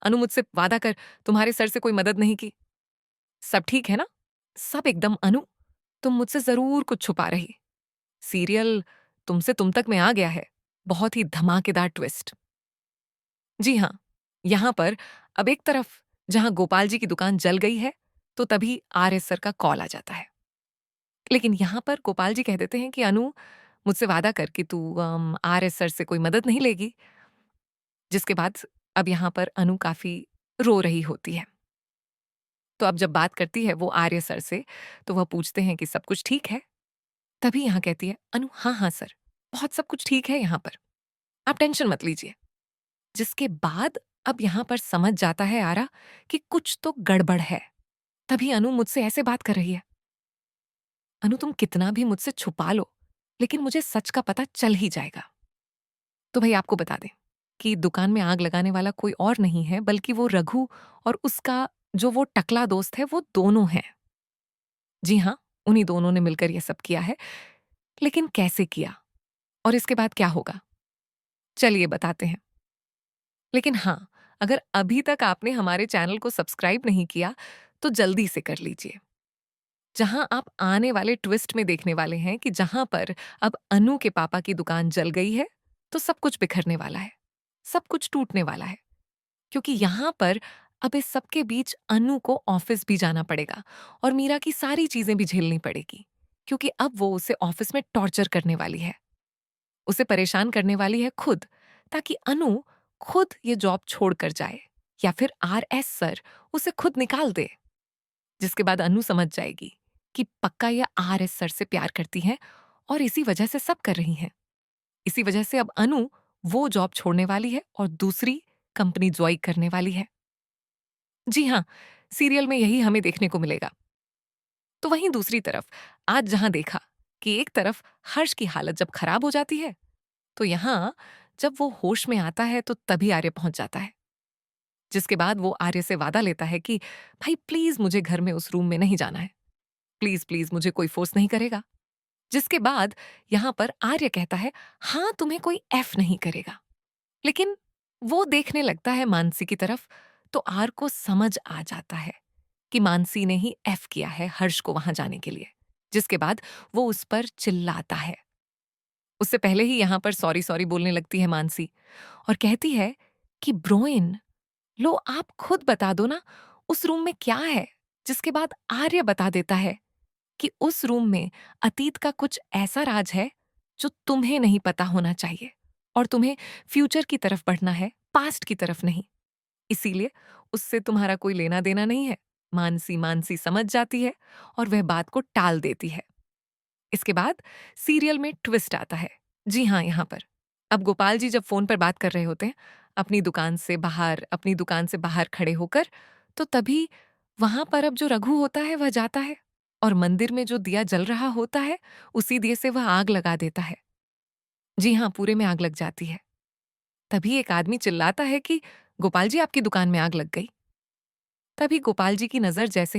अनु मुझसे वादा कर, तुम्हारे सर से कोई मदद नहीं की। सब ठीक है ना? सब एकदम अनु, तुम मुझसे ज़रूर कुछ छुपा रही। सीरियल तुमसे तुम तक में आ गया है। बहुत ही धमाकेदार ट्विस्ट। जी हाँ, यहाँ पर अब एक तरफ जहाँ गोपाल जी की दुकान जल गई है, तो तभी आरएस सर का कॉल आ जाता है। लेकिन यहाँ पर गोपाल जी कह देते हैं कि अनु, मुझसे वादा कर कि तू आरएस सर से कोई मदद नहीं लेगी। जिसके बाद अब यहाँ पर अनु काफ़ी रो रही होती है। तो अब जब बात करती है वो आर्य सर से, तो वह पूछते हैं कि सब कुछ ठीक है? तभी यहाँ कहती है अनु, हाँ, हाँ सर, बहुत सब कुछ ठीक है यहाँ पर, आप टेंशन मत लीजिए। जिसके बाद अब यहाँ पर समझ जाता है आरा कि कुछ तो गड़बड़ है। तभी अनु मुझसे ऐसे बात कर रही है। अनु, तुम कितना भी मुझसे छुपा लो, लेकिन मुझे सच का पता चल ही जाएगा। तो भाई आपको बता दें कि दुकान में आग लगाने वाला कोई और नहीं है, बल्कि वो रघु और उसका जो वो टकला दोस्त है, वो दोनों हैं। जी हाँ, उन्हीं दोनों ने मिलकर ये सब किया है। लेकिन कैसे किया और इसके बाद क्या होगा? चलिए बताते हैं। लेकिन हाँ, अगर अभी तक आपने हमारे चैनल को सब्सक्राइब नहीं किया, तो जल्दी से कर लीजिए। जहां आप आने वाले ट्विस्ट में देखने वाले हैं कि जहां पर अब अनु के पापा की दुकान जल गई है, तो सब कुछ बिखरने वाला है, सब कुछ टूटने वाला है। क्योंकि यहाँ पर अब इस सब के बीच अनु को ऑफिस भी जाना पड़ेगा और मीरा की सारी चीजें भी झेलनी पड़ेगी, क्योंकि अब वो उसे ऑफिस में टॉर्चर करने वाली है, उसे परेशान करने वाली है खुद, ताकि अनु खुद ये जॉब छोड़कर जाए या फिर आरएस सर उसे खुद निकाल दे। जिसके बाद अनु समझ जाएगी कि पक्का ये आरएस सर से प्यार करती है और इसी वजह से सब कर रही हैं। इसी वजह से अब अनु वो जॉब छोड़ने वाली है और दूसरी कंपनी ज्वाइन करने वाली है। जी हाँ, सीरियल में यही हमें देखने को मिलेगा। तो वहीं दूसरी तरफ आज जहां देखा कि एक तरफ हर्ष की हालत जब खराब हो जाती है, तो यहां जब वो होश में आता है तो तभी आर्य पहुंच जाता है। जिसके बाद वो आर्य से वादा लेता है कि भाई प्लीज मुझे घर में उस रूम में नहीं जाना है, प्लीज प्लीज मुझे कोई फोर्स नहीं करेगा। जिसके बाद यहां पर आर्य कहता है हाँ, तुम्हें कोई एफ नहीं करेगा। लेकिन वो देखने लगता है मानसी की तरफ, तो आर को समझ आ जाता है कि मानसी ने ही एफ किया है हर्ष को वहां जाने के लिए। जिसके बाद वो उस पर चिल्लाता है। उससे पहले ही यहां पर सॉरी सॉरी बोलने लगती है मानसी और कहती है कि ब्रोइन, लो आप खुद बता दो ना उस रूम में क्या है। जिसके बाद आर्य बता देता है कि उस रूम में अतीत का कुछ ऐसा राज है जो तुम्हें नहीं पता होना चाहिए और तुम्हें फ्यूचर की तरफ बढ़ना है, पास्ट की तरफ नहीं। इसीलिए उससे तुम्हारा कोई लेना देना नहीं है। मानसी मानसी समझ जाती है और वह बात को टाल देती है। इसके बाद सीरियल में ट्विस्ट आता है। जी हाँ, यहाँ पर अब गोपाल जी जब फोन पर बात कर रहे होते हैं अपनी दुकान से बाहर खड़े होकर, तो तभी वहां पर अब जो रघु होता है वह जाता है और मंदिर में जो दिया जल रहा होता है उसी दिए से वह आग लगा देता है। जी हाँ, पूरे में आग लग जाती है। तभी एक आदमी चिल्लाता है कि गोपाल जी, आपकी दुकान में आग लग गई। तभी गोपाल जी की नजर जैसे ही